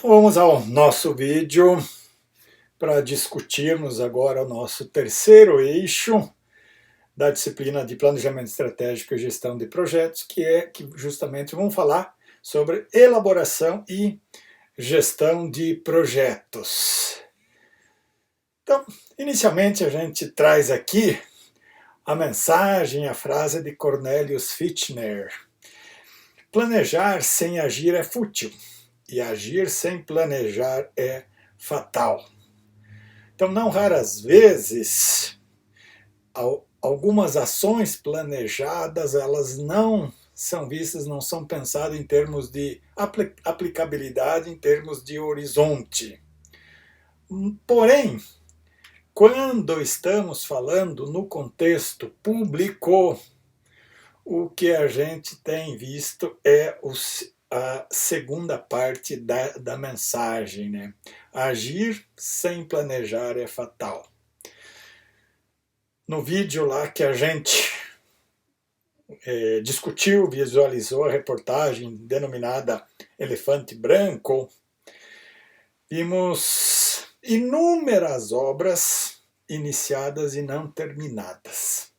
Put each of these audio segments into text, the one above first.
Vamos ao nosso vídeo para discutirmos agora o nosso terceiro eixo da disciplina de Planejamento Estratégico e Gestão de Projetos, que justamente vamos falar sobre elaboração e gestão de projetos. Então, inicialmente a gente traz aqui a mensagem, a frase de Cornelius Fichtner. Planejar sem agir é fútil, e agir sem planejar é fatal. Então, não raras vezes, algumas ações planejadas, elas não são vistas, não são pensadas em termos de aplicabilidade, em termos de horizonte. Porém, quando estamos falando no contexto público, o que a gente tem visto é a segunda parte da mensagem, né? Agir sem planejar é fatal. No vídeo lá que a gente discutiu, visualizou a reportagem denominada Elefante Branco, vimos inúmeras obras iniciadas e não terminadas.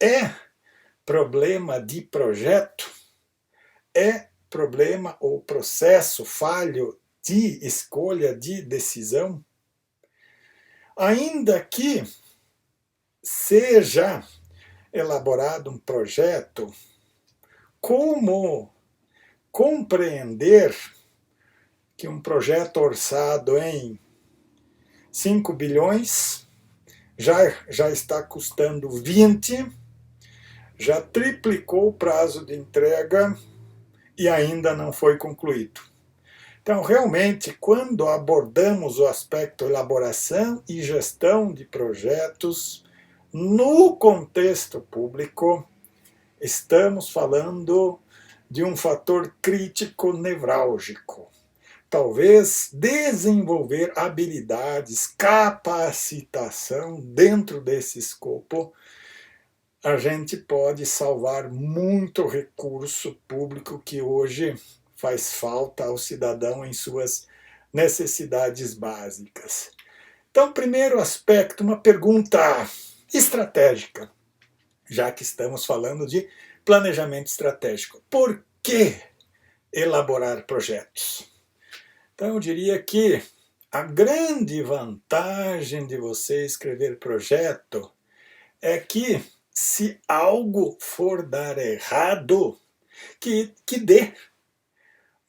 É problema de projeto? É problema ou processo falho de escolha, de decisão? Ainda que seja elaborado um projeto, como compreender que um projeto orçado em 5 bilhões já está custando 20, já triplicou o prazo de entrega e ainda não foi concluído? Então, realmente, quando abordamos o aspecto elaboração e gestão de projetos no contexto público, estamos falando de um fator crítico nevrálgico. Talvez desenvolver habilidades, capacitação dentro desse escopo, a gente pode salvar muito recurso público que hoje faz falta ao cidadão em suas necessidades básicas. Então, primeiro aspecto, uma pergunta estratégica, já que estamos falando de planejamento estratégico. Por que elaborar projetos? Então, eu diria que a grande vantagem de você escrever projeto é que, se algo for dar errado, que dê,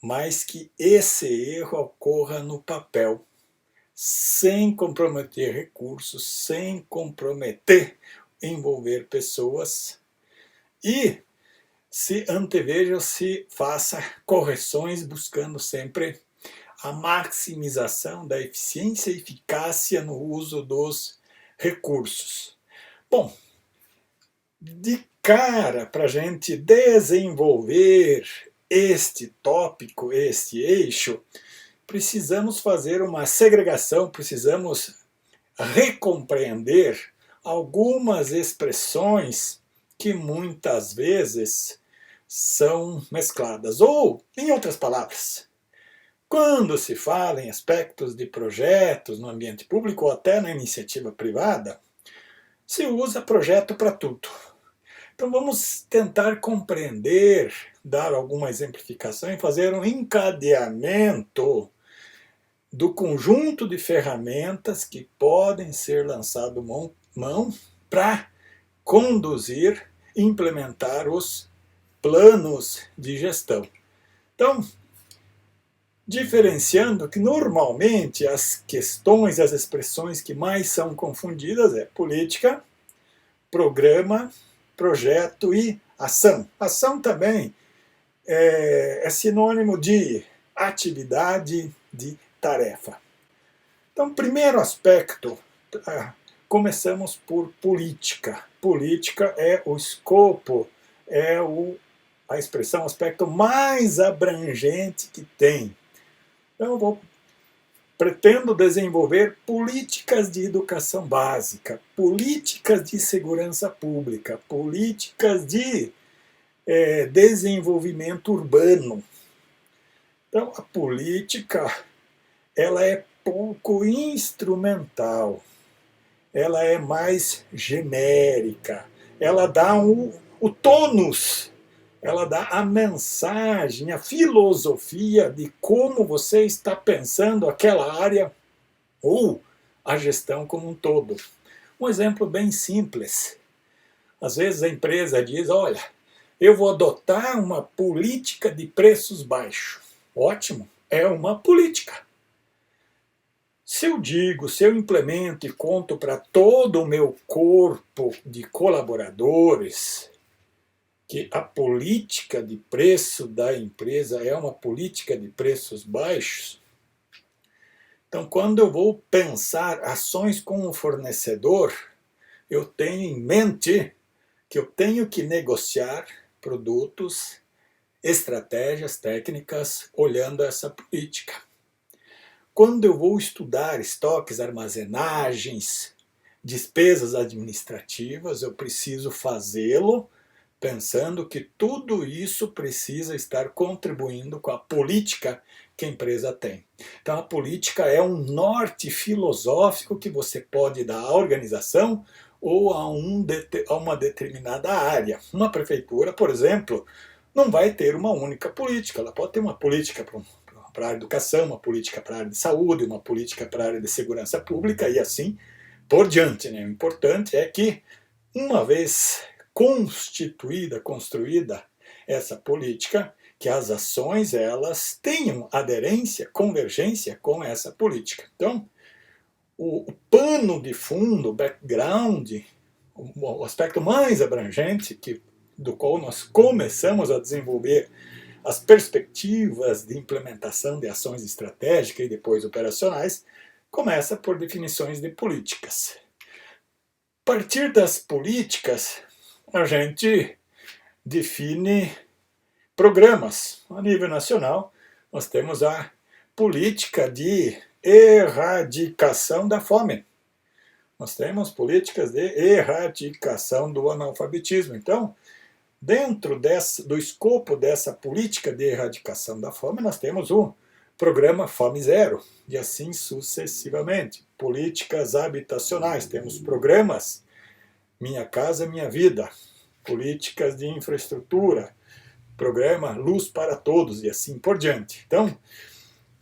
mas que esse erro ocorra no papel, sem comprometer recursos, sem comprometer, envolver pessoas, e se anteveja, se faça correções buscando sempre a maximização da eficiência e eficácia no uso dos recursos. Bom, de cara, para a gente desenvolver este tópico, este eixo, precisamos fazer uma segregação, precisamos recompreender algumas expressões que muitas vezes são mescladas. Ou, em outras palavras, quando se fala em aspectos de projetos no ambiente público ou até na iniciativa privada, se usa projeto para tudo. Então vamos tentar compreender, dar alguma exemplificação e fazer um encadeamento do conjunto de ferramentas que podem ser lançado mão para conduzir e implementar os planos de gestão. Então, diferenciando que normalmente as questões, as expressões que mais são confundidas é política, programa, projeto e ação. Ação também é sinônimo de atividade, de tarefa. Então, primeiro aspecto, começamos por política. Política é o escopo, é a expressão, o aspecto mais abrangente que tem. Então, eu pretendo desenvolver políticas de educação básica, políticas de segurança pública, políticas de desenvolvimento urbano. Então, a política, ela é pouco instrumental, ela é mais genérica, ela dá o tônus, ela dá a mensagem, a filosofia de como você está pensando aquela área ou a gestão como um todo. Um exemplo bem simples. Às vezes a empresa diz, olha, eu vou adotar uma política de preços baixos. Ótimo, é uma política. Se eu digo, se eu implemento e conto para todo o meu corpo de colaboradores que a política de preço da empresa é uma política de preços baixos, então quando eu vou pensar ações com o fornecedor, eu tenho em mente que eu tenho que negociar produtos, estratégias, técnicas, olhando essa política. Quando eu vou estudar estoques, armazenagens, despesas administrativas, eu preciso fazê-lo pensando que tudo isso precisa estar contribuindo com a política que a empresa tem. Então a política é um norte filosófico que você pode dar à organização ou a uma determinada área. Uma prefeitura, por exemplo, não vai ter uma única política, ela pode ter uma política para a educação, uma política para a área de saúde, uma política para a área de segurança pública e assim por diante. O importante é que, uma vez constituída, construída essa política, que as ações elas tenham aderência, convergência com essa política. Então, o pano de fundo, o background, o aspecto mais abrangente do qual nós começamos a desenvolver as perspectivas de implementação de ações estratégicas e depois operacionais, começa por definições de políticas. A partir das políticas, a gente define programas. A nível nacional, nós temos a política de erradicação da fome. Nós temos políticas de erradicação do analfabetismo. Então, dentro do escopo dessa política de erradicação da fome, nós temos o programa Fome Zero, e assim sucessivamente. Políticas habitacionais, temos programas Minha Casa Minha Vida, políticas de infraestrutura, programa Luz para Todos, e assim por diante. Então,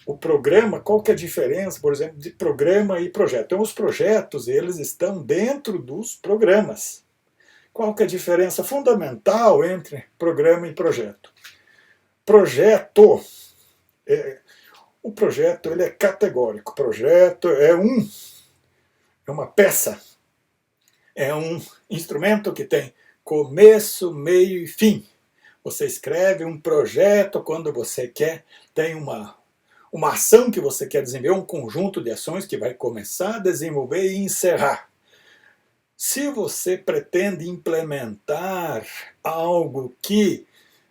o programa, qual que é a diferença, por exemplo, de programa e projeto? Então, os projetos, eles estão dentro dos programas. Qual que é a diferença fundamental entre programa e projeto? Projeto, o projeto ele é categórico. Projeto é uma peça, é um instrumento que tem começo, meio e fim. Você escreve um projeto quando você tem uma ação que você quer desenvolver, um conjunto de ações que vai começar, desenvolver e encerrar. Se você pretende implementar algo que,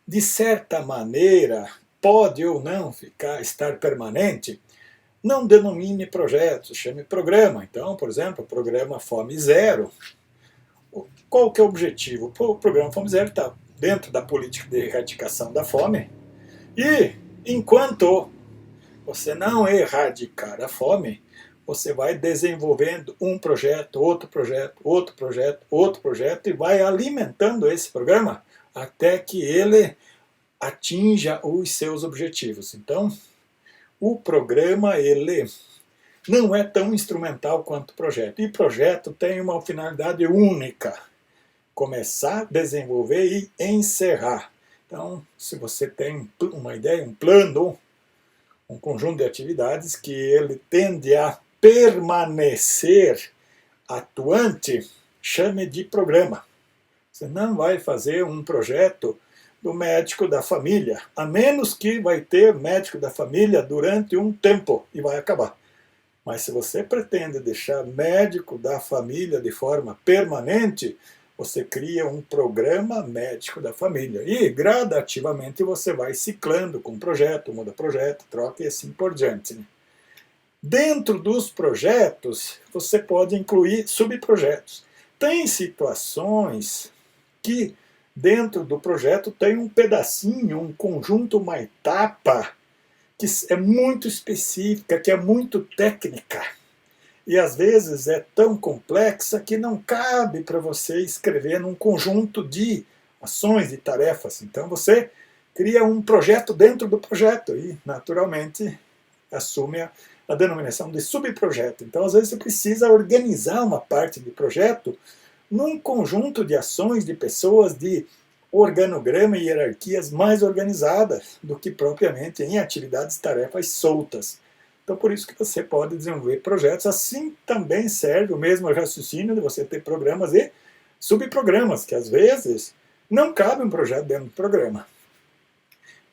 de certa maneira, pode ou não estar permanente, não denomine projeto, chame programa. Então, por exemplo, o programa Fome Zero. Qual que é o objetivo? O programa Fome Zero está dentro da política de erradicação da fome e, enquanto você não erradicar a fome, você vai desenvolvendo um projeto, outro projeto, outro projeto, outro projeto e vai alimentando esse programa até que ele atinja os seus objetivos. Então, o programa ele não é tão instrumental quanto o projeto. E projeto tem uma finalidade única: começar, desenvolver e encerrar. Então, se você tem uma ideia, um plano, um conjunto de atividades que ele tende a permanecer atuante, chame de programa. Você não vai fazer um projeto do médico da família, a menos que vai ter médico da família durante um tempo e vai acabar. Mas se você pretende deixar médico da família de forma permanente, você cria um programa médico da família. E gradativamente você vai ciclando com projeto, muda projeto, troca e assim por diante. Dentro dos projetos, você pode incluir subprojetos. Tem situações que dentro do projeto tem um pedacinho, um conjunto, uma etapa que é muito específica, que é muito técnica. E às vezes é tão complexa que não cabe para você escrever num conjunto de ações, de tarefas. Então você cria um projeto dentro do projeto e, naturalmente, assume a denominação de subprojeto. Então, às vezes, você precisa organizar uma parte de projeto num conjunto de ações, de pessoas, de organograma e hierarquias mais organizadas do que propriamente em atividades, tarefas soltas. Então, por isso que você pode desenvolver projetos. Assim também serve o mesmo raciocínio de você ter programas e subprogramas, que às vezes não cabe um projeto dentro do programa.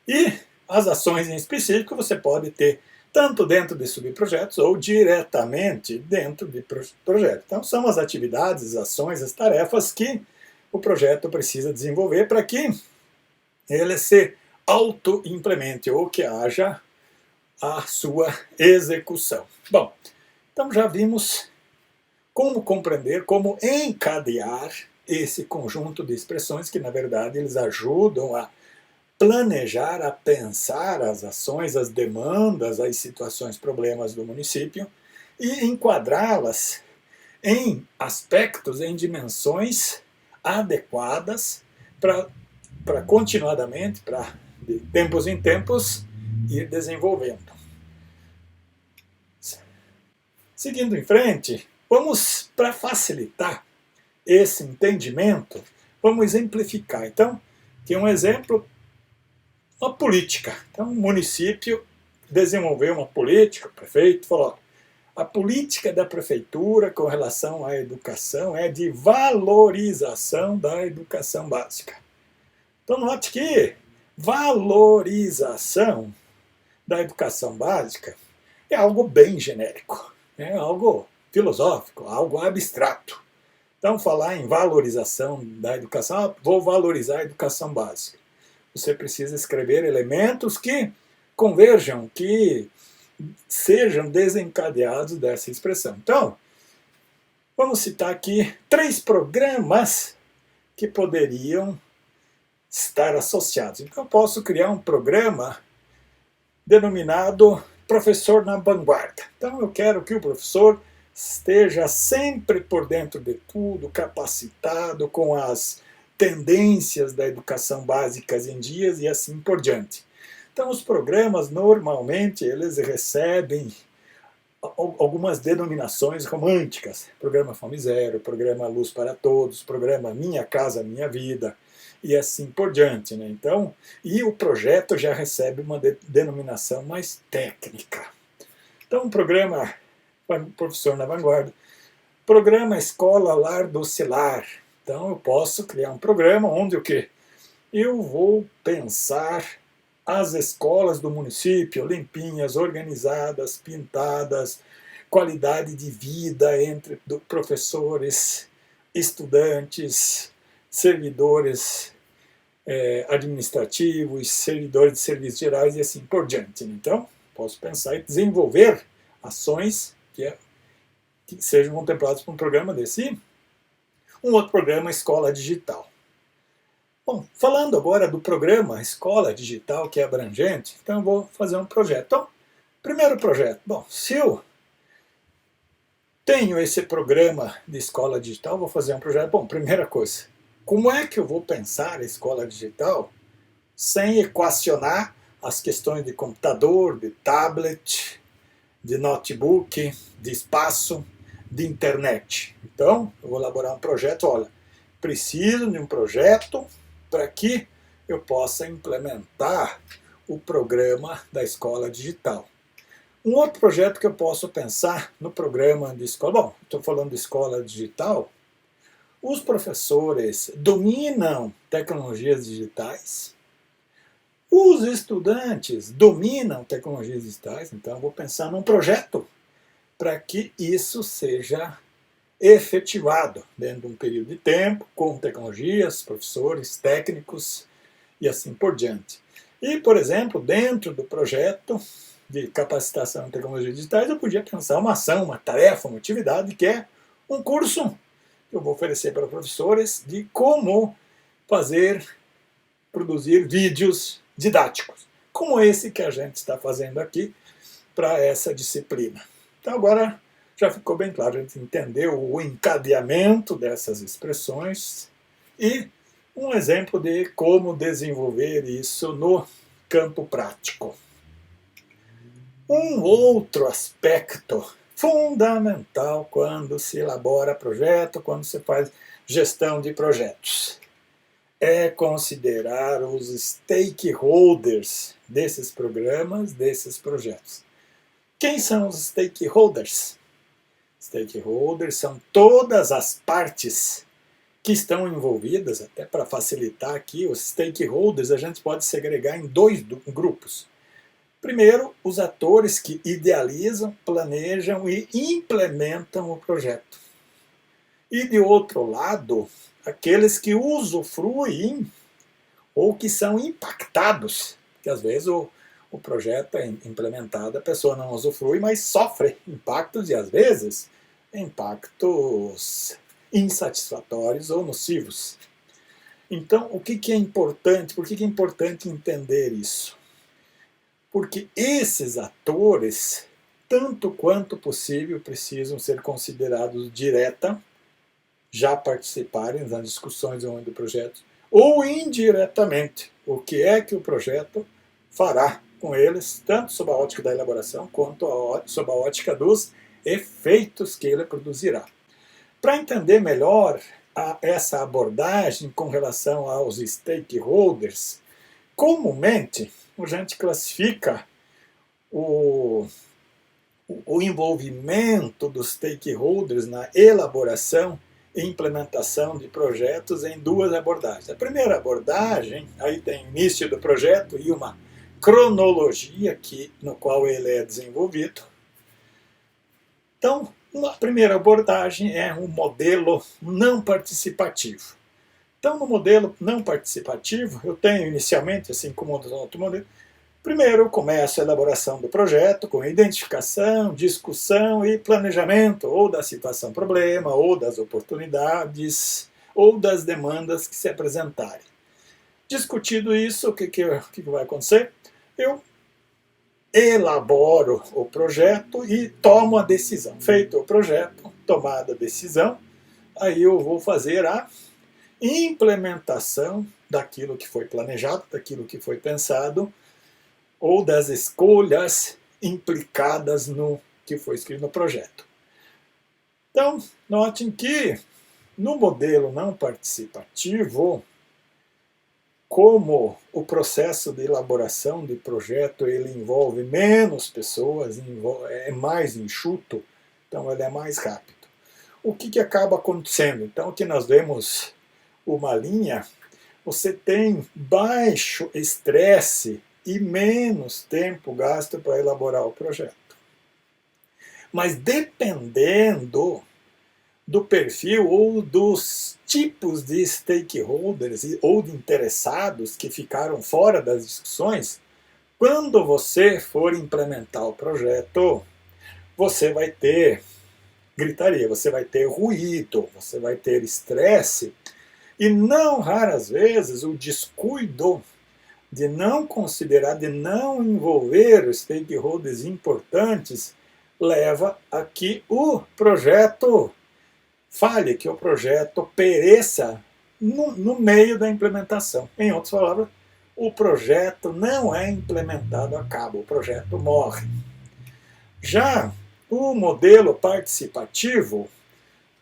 E as ações em específico você pode ter tanto dentro de subprojetos ou diretamente dentro de projetos. Então, são as atividades, as ações, as tarefas que o projeto precisa desenvolver para que ele se auto-implemente ou que haja a sua execução. Bom, então já vimos como compreender, como encadear esse conjunto de expressões que, na verdade, eles ajudam a planejar, a pensar as ações, as demandas, as situações, problemas do município e enquadrá-las em aspectos, em dimensões adequadas para continuadamente, para de tempos em tempos, ir desenvolvendo. Seguindo em frente, vamos, para facilitar esse entendimento, vamos exemplificar. Então, tem um exemplo, uma política. Então, um município desenvolveu uma política, o prefeito falou, a política da prefeitura com relação à educação é de valorização da educação básica. Então, note que valorização da educação básica é algo bem genérico, é algo filosófico, algo abstrato. Então, falar em valorização da educação, vou valorizar a educação básica. Você precisa escrever elementos que converjam, que sejam desencadeados dessa expressão. Então, vamos citar aqui 3 programas que poderiam estar associados. Então, eu posso criar um programa denominado Professor na Vanguarda. Então, eu quero que o professor esteja sempre por dentro de tudo, capacitado com as tendências da educação básica em dias e assim por diante. Então, os programas, normalmente, eles recebem algumas denominações românticas. Programa Fome Zero, Programa Luz para Todos, Programa Minha Casa Minha Vida, e assim por diante. Né? Então, e o projeto já recebe uma denominação mais técnica. Então, o programa Professor na Vanguarda, Programa Escola Lar Docilar. Então, eu posso criar um programa onde o quê? Eu vou pensar as escolas do município limpinhas, organizadas, pintadas, qualidade de vida entre professores, estudantes, servidores administrativos, servidores de serviços gerais e assim por diante. Então, posso pensar em desenvolver ações que sejam contempladas por um programa desse. Um outro programa, Escola Digital. Bom, falando agora do programa Escola Digital, que é abrangente, então eu vou fazer um projeto. Então, primeiro projeto. Bom, se eu tenho esse programa de escola digital, vou fazer um projeto. Bom, primeira coisa, como é que eu vou pensar a escola digital sem equacionar as questões de computador, de tablet, de notebook, de espaço, de internet? Então, eu vou elaborar um projeto. Olha, preciso de um projeto para que eu possa implementar o programa da escola digital. Um outro projeto que eu posso pensar no programa de escola, bom, estou falando de escola digital, os professores dominam tecnologias digitais, os estudantes dominam tecnologias digitais, então eu vou pensar num projeto para que isso seja efetivado dentro de um período de tempo, com tecnologias, professores, técnicos e assim por diante. E, por exemplo, dentro do projeto de capacitação em tecnologias digitais, eu podia pensar uma ação, uma tarefa, uma atividade que é um curso que eu vou oferecer para professores de como produzir vídeos didáticos, como esse que a gente está fazendo aqui para essa disciplina. Então agora já ficou bem claro, a gente entendeu o encadeamento dessas expressões e um exemplo de como desenvolver isso no campo prático. Um outro aspecto fundamental quando se elabora projeto, quando se faz gestão de projetos, é considerar os stakeholders desses programas, desses projetos. Quem são os stakeholders? Stakeholders são todas as partes que estão envolvidas, até para facilitar aqui, os stakeholders a gente pode segregar em dois grupos. Primeiro, os atores que idealizam, planejam e implementam o projeto. E de outro lado, aqueles que usufruem ou que são impactados, porque às vezes o projeto é implementado, a pessoa não usufrui, mas sofre impactos e às vezes impactos insatisfatórios ou nocivos. Então, o que é importante? Por que é importante entender isso? Porque esses atores, tanto quanto possível, precisam ser considerados direta, já participarem das discussões do projeto, ou indiretamente, o que é que o projeto fará com eles, tanto sob a ótica da elaboração, quanto sob a ótica dos efeitos que ele produzirá. Para entender melhor essa abordagem com relação aos stakeholders, comumente a gente classifica o envolvimento dos stakeholders na elaboração e implementação de projetos em duas abordagens. A primeira abordagem, aí tem o início do projeto e uma cronologia no qual ele é desenvolvido. Então, a primeira abordagem é um modelo não participativo. Então, no modelo não participativo, eu tenho inicialmente, assim como no outro modelo, primeiro começo a elaboração do projeto com identificação, discussão e planejamento, ou da situação-problema, ou das oportunidades, ou das demandas que se apresentarem. Discutido isso, o que vai acontecer? Eu elaboro o projeto e tomo a decisão. Feito o projeto, tomada a decisão, aí eu vou fazer a implementação daquilo que foi planejado, daquilo que foi pensado, ou das escolhas implicadas no que foi escrito no projeto. Então, notem que no modelo não participativo, como o processo de elaboração de projeto ele envolve menos pessoas, é mais enxuto, então ele é mais rápido. O que acaba acontecendo? Então, aqui nós vemos uma linha, você tem baixo estresse e menos tempo gasto para elaborar o projeto. Mas dependendo do perfil ou dos tipos de stakeholders ou de interessados que ficaram fora das discussões, quando você for implementar o projeto, você vai ter gritaria, você vai ter ruído, você vai ter estresse, e não raras vezes o descuido de não considerar, de não envolver os stakeholders importantes, leva a que o projeto falhe, que o projeto pereça no meio da implementação. Em outras palavras, o projeto não é implementado a cabo, o projeto morre. Já o modelo participativo, o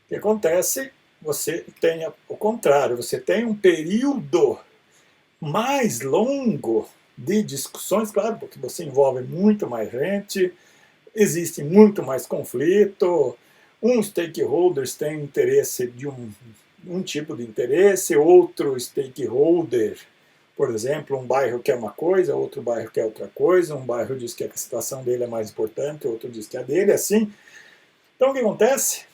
que acontece? Você tem o contrário, você tem um período mais longo de discussões, claro, porque você envolve muito mais gente, existe muito mais conflito, uns stakeholders têm interesse de um tipo de interesse, outro stakeholder, por exemplo, um bairro quer uma coisa, outro bairro quer outra coisa, um bairro diz que a situação dele é mais importante, outro diz que a dele, assim. Então o que acontece?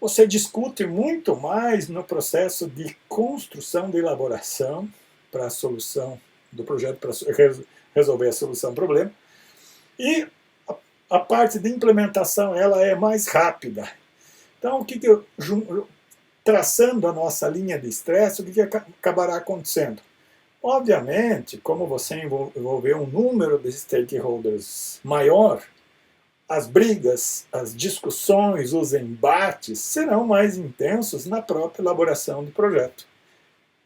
Você discute muito mais no processo de construção, de elaboração para a solução do projeto, para resolver a solução do problema. E a parte de implementação ela é mais rápida. Então, traçando a nossa linha de estresse, o que acabará acontecendo? Obviamente, como você envolver um número de stakeholders maior, as brigas, as discussões, os embates serão mais intensos na própria elaboração do projeto.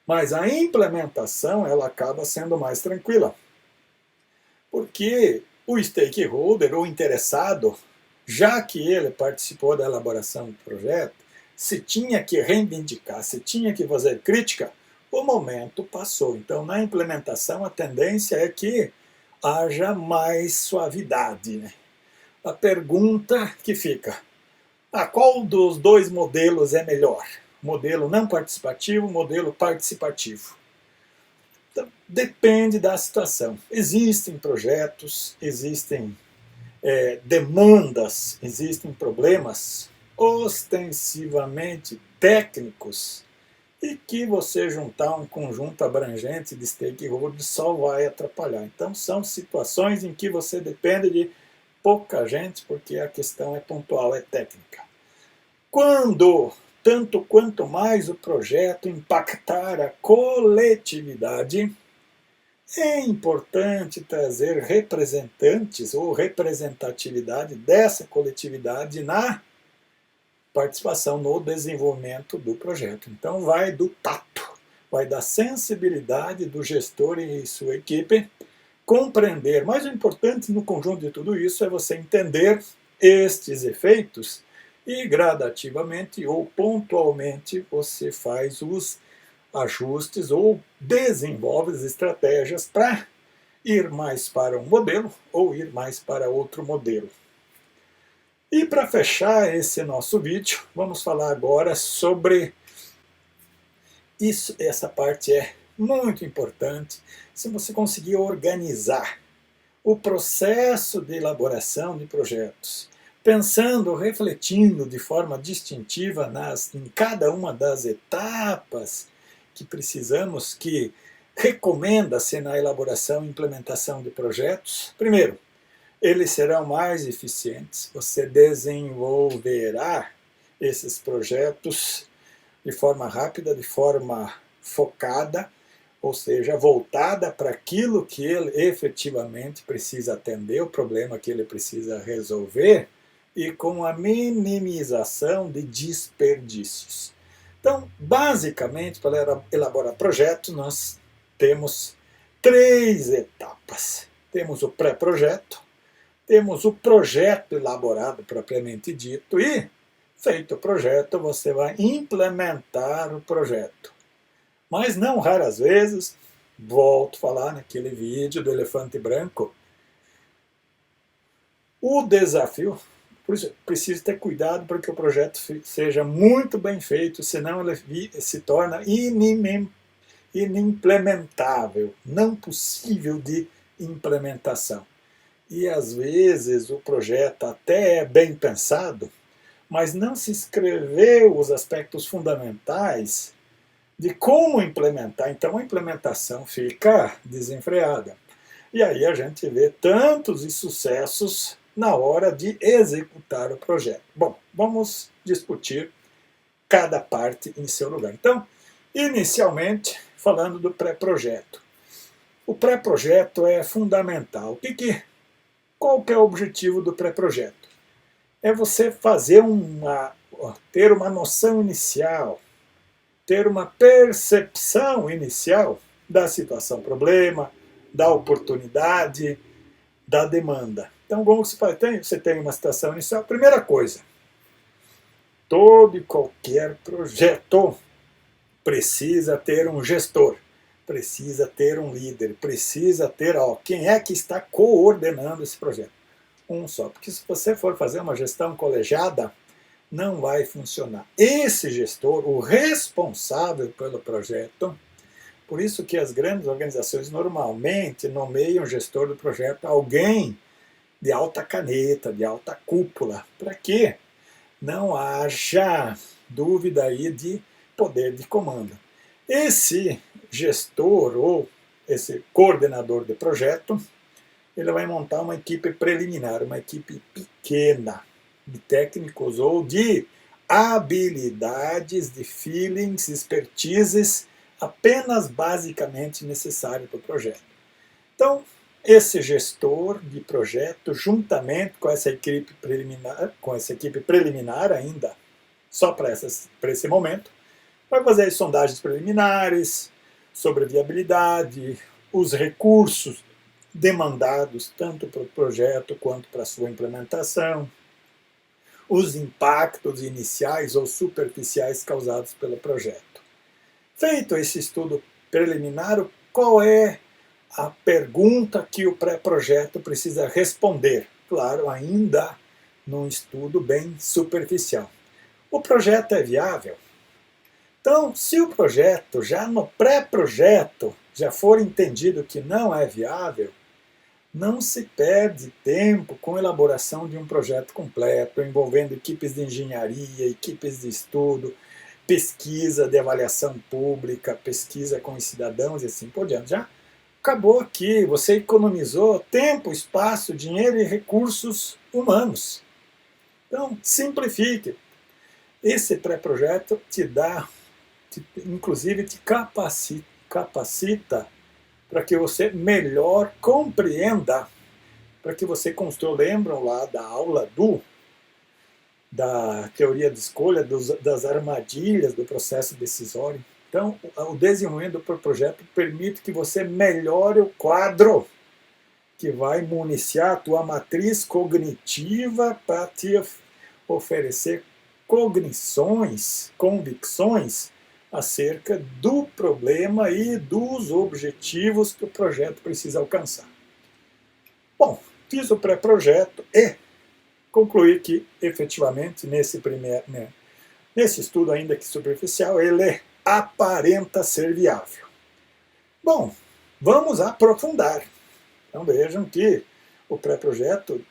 Mas a implementação ela acaba sendo mais tranquila, porque o stakeholder, o interessado, já que ele participou da elaboração do projeto, se tinha que reivindicar, se tinha que fazer crítica, o momento passou. Então, na implementação, a tendência é que haja mais suavidade, né? A pergunta que fica: qual dos dois modelos é melhor? Modelo não participativo, modelo participativo? Então, depende da situação. Existem projetos, existem demandas, existem problemas ostensivamente técnicos e que você juntar um conjunto abrangente de stakeholders só vai atrapalhar. Então, são situações em que você depende de pouca gente, porque a questão é pontual, é técnica. Tanto quanto mais o projeto impactar a coletividade, é importante trazer representantes ou representatividade dessa coletividade na participação no desenvolvimento do projeto. Então vai do tato, vai da sensibilidade do gestor e sua equipe compreender. Mas o importante no conjunto de tudo isso é você entender estes efeitos e gradativamente ou pontualmente você faz os ajustes ou desenvolve as estratégias para ir mais para um modelo ou ir mais para outro modelo. E para fechar esse nosso vídeo, vamos falar agora sobre isso. Essa parte é muito importante. Se você conseguir organizar o processo de elaboração de projetos, pensando, refletindo de forma distintiva em cada uma das etapas que precisamos, que recomenda-se na elaboração e implementação de projetos. Primeiro, eles serão mais eficientes, você desenvolverá esses projetos de forma rápida, de forma focada, ou seja, voltada para aquilo que ele efetivamente precisa atender, o problema que ele precisa resolver, e com a minimização de desperdícios. Então, basicamente, para elaborar projetos, nós temos 3 etapas. Temos o pré-projeto, temos o projeto elaborado propriamente dito e, feito o projeto, você vai implementar o projeto. Mas não raras vezes, volto a falar naquele vídeo do elefante branco, o desafio, por isso preciso ter cuidado para que o projeto seja muito bem feito, senão ele se torna inimplementável, não possível de implementação. E às vezes o projeto até é bem pensado, mas não se escreveu os aspectos fundamentais de como implementar, então a implementação fica desenfreada. E aí a gente vê tantos insucessos na hora de executar o projeto. Bom, vamos discutir cada parte em seu lugar. Então, inicialmente, falando do pré-projeto. O pré-projeto é fundamental. Qual que é o objetivo do pré-projeto? É você ter uma noção inicial, ter uma percepção inicial da situação problema, da oportunidade, da demanda. Então, como você tem uma situação inicial, primeira coisa, todo e qualquer projeto precisa ter um gestor, precisa ter um líder, precisa ter quem é que está coordenando esse projeto. Um só, porque se você for fazer uma gestão colegiada, não vai funcionar. Esse gestor, o responsável pelo projeto, por isso que as grandes organizações normalmente nomeiam gestor do projeto alguém de alta caneta, de alta cúpula, para que não haja dúvida aí de poder de comando. Esse gestor ou esse coordenador de projeto, ele vai montar uma equipe preliminar, uma equipe pequena, de técnicos ou de habilidades, de feelings, expertises apenas basicamente necessário para o projeto. Então, esse gestor de projeto, juntamente com essa equipe preliminar ainda, só para esse momento, vai fazer as sondagens preliminares sobre a viabilidade, os recursos demandados tanto para o projeto quanto para a sua implementação, os impactos iniciais ou superficiais causados pelo projeto. Feito esse estudo preliminar, qual é a pergunta que o pré-projeto precisa responder? Claro, ainda num estudo bem superficial. O projeto é viável? Então, se o projeto, já no pré-projeto, já for entendido que não é viável, não se perde tempo com a elaboração de um projeto completo, envolvendo equipes de engenharia, equipes de estudo, pesquisa de avaliação pública, pesquisa com os cidadãos e assim por diante. Já acabou aqui, você economizou tempo, espaço, dinheiro e recursos humanos. Então, simplifique. Esse pré-projeto inclusive te capacita para que você melhor compreenda, para que você construa. Lembram lá da aula da teoria de escolha, das armadilhas do processo decisório? Então, o desenvolvimento do projeto permite que você melhore o quadro que vai municiar a tua matriz cognitiva para te oferecer convicções acerca do problema e dos objetivos que o projeto precisa alcançar. Bom, fiz o pré-projeto e concluí que, efetivamente, nesse estudo, ainda que superficial, ele aparenta ser viável. Bom, vamos aprofundar. Então vejam que o pré-projeto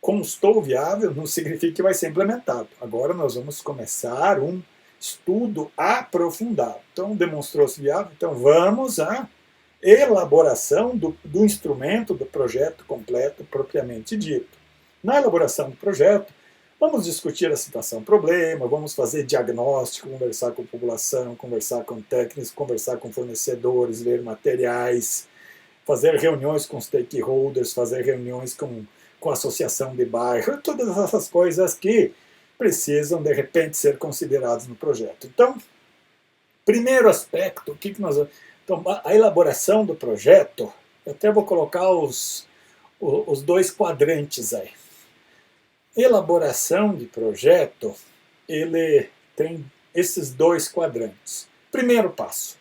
constou viável, não significa que vai ser implementado. Agora nós vamos começar um estudo aprofundado. Então demonstrou-se viável, então vamos à elaboração do instrumento do projeto completo propriamente dito. Na elaboração do projeto, vamos discutir a situação-problema, vamos fazer diagnóstico, conversar com a população, conversar com técnicos, conversar com fornecedores, ler materiais, fazer reuniões com stakeholders, fazer reuniões com a associação de bairro, todas essas coisas que precisam, de repente, ser consideradas no projeto. Então, primeiro aspecto, então, a elaboração do projeto, eu até vou colocar os dois quadrantes aí. Elaboração de projeto, ele tem esses dois quadrantes. Primeiro passo,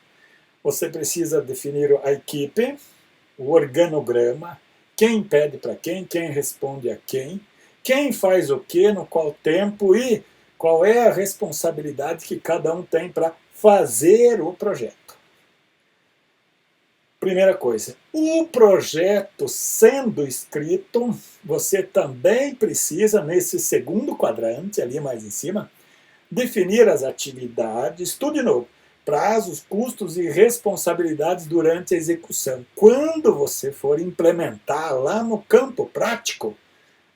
você precisa definir a equipe, o organograma, quem pede para quem responde a quem faz o que, no qual tempo e qual é a responsabilidade que cada um tem para fazer o projeto. Primeira coisa, o projeto sendo escrito, você também precisa, nesse segundo quadrante, ali mais em cima, definir as atividades, tudo de novo, prazos, custos e responsabilidades durante a execução. Quando você for implementar lá no campo prático,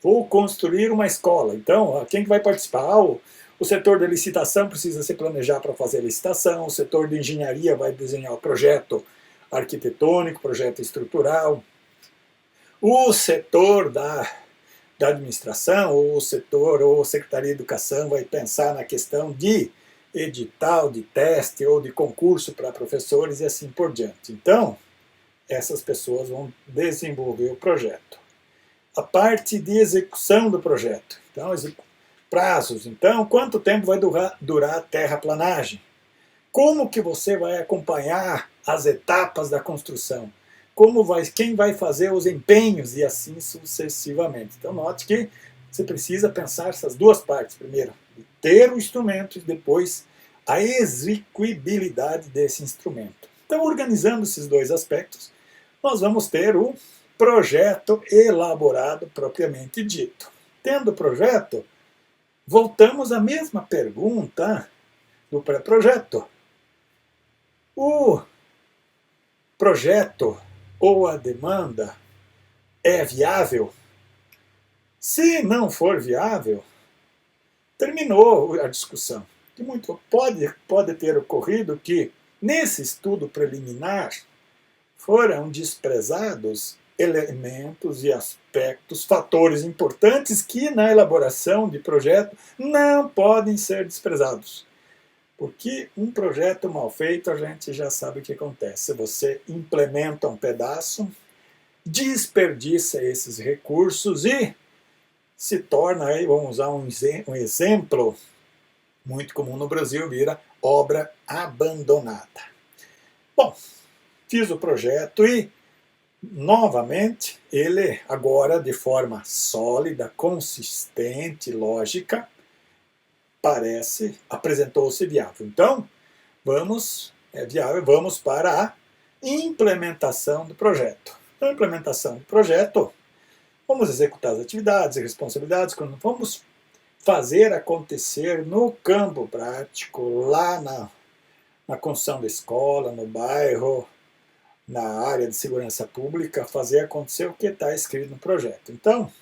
ou construir uma escola. Então, quem que vai participar? O setor de licitação precisa se planejar para fazer a licitação, o setor de engenharia vai desenhar o projeto arquitetônico, projeto estrutural, o setor da administração, ou Secretaria de Educação vai pensar na questão de edital, de teste ou de concurso para professores e assim por diante. Então, essas pessoas vão desenvolver o projeto. A parte de execução do projeto. Então, prazos. Então, quanto tempo vai durar a terraplanagem? Como que você vai acompanhar as etapas da construção? Quem vai fazer os empenhos e assim sucessivamente. Então, note que você precisa pensar essas duas partes. Primeiro, ter o instrumento e depois a execuibilidade desse instrumento. Então, organizando esses dois aspectos, nós vamos ter o projeto elaborado propriamente dito. Tendo o projeto, voltamos à mesma pergunta do pré-projeto. O projeto ou a demanda é viável? Se não for viável, terminou a discussão. Pode ter ocorrido que Nesse estudo preliminar, foram desprezados elementos e aspectos, fatores importantes que na elaboração de projeto não podem ser desprezados. Porque um projeto mal feito, a gente já sabe o que acontece. Você implementa um pedaço, desperdiça esses recursos e se torna, aí vamos usar um exemplo muito comum no Brasil, vira obra abandonada. Bom, fiz o projeto e, novamente, ele agora de forma sólida, consistente, lógica, apresentou-se viável. Então, vamos para a implementação do projeto. Então, implementação do projeto, vamos executar as atividades e responsabilidades, vamos fazer acontecer no campo prático, lá na construção da escola, no bairro, na área de segurança pública, fazer acontecer o que está escrito no projeto. Então,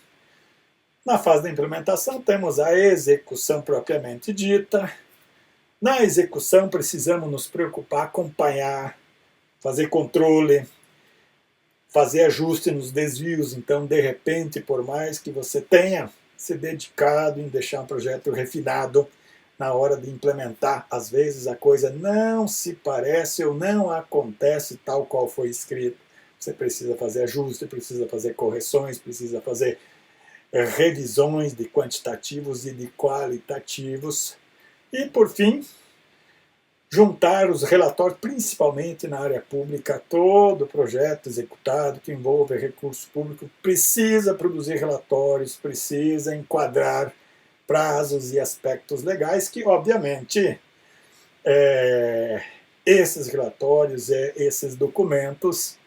na fase da implementação, temos a execução propriamente dita. Na execução, precisamos nos preocupar, acompanhar, fazer controle, fazer ajuste nos desvios. Então, de repente, por mais que você tenha se dedicado em deixar um projeto refinado, na hora de implementar, às vezes a coisa não se parece ou não acontece tal qual foi escrito. Você precisa fazer ajuste, precisa fazer correções, precisa fazer revisões de quantitativos e de qualitativos. E, por fim, juntar os relatórios, principalmente na área pública. Todo projeto executado que envolve recurso público precisa produzir relatórios, precisa enquadrar prazos e aspectos legais que, obviamente, esses relatórios, esses documentos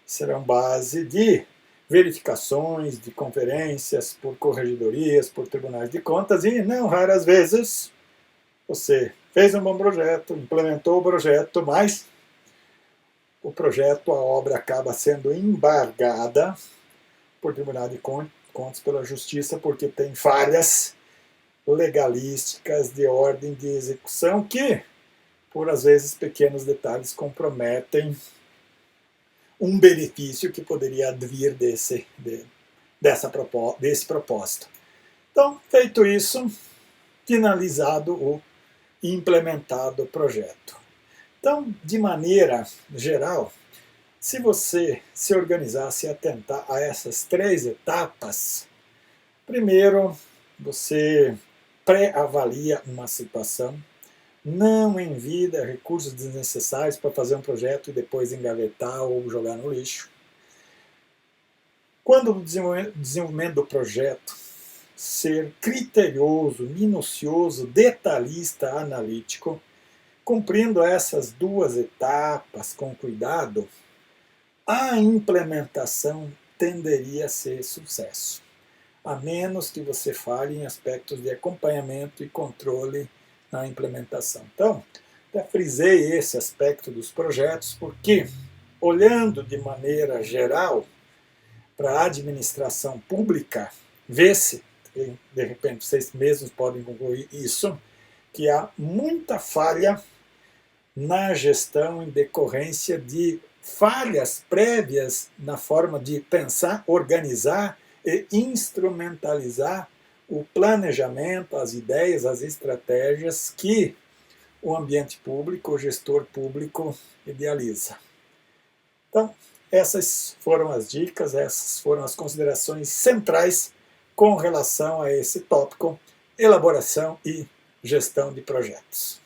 serão base de verificações, de conferências por corregedorias, por tribunais de contas, e não raras vezes você fez um bom projeto, implementou o projeto, mas o projeto, a obra acaba sendo embargada por tribunal de contas, pela justiça, porque tem falhas legalísticas de ordem de execução que, por às vezes pequenos detalhes, comprometem um benefício que poderia advir desse propósito. Então, feito isso, finalizado o implementado o projeto. Então, de maneira geral, se você se organizar, se atentar a essas 3 etapas, primeiro, você pré-avalia uma situação, não envia recursos desnecessários para fazer um projeto e depois engavetar ou jogar no lixo. Quando o desenvolvimento do projeto ser criterioso, minucioso, detalhista, analítico, cumprindo essas 2 etapas com cuidado, a implementação tenderia a ser sucesso, a menos que você falhe em aspectos de acompanhamento e controle na implementação. Então, até frisei esse aspecto dos projetos, porque, olhando de maneira geral para a administração pública, vê-se, de repente vocês mesmos podem concluir isso, que há muita falha na gestão em decorrência de falhas prévias na forma de pensar, organizar e instrumentalizar o planejamento, as ideias, as estratégias que o ambiente público, o gestor público idealiza. Então, essas foram as dicas, essas foram as considerações centrais com relação a esse tópico, elaboração e gestão de projetos.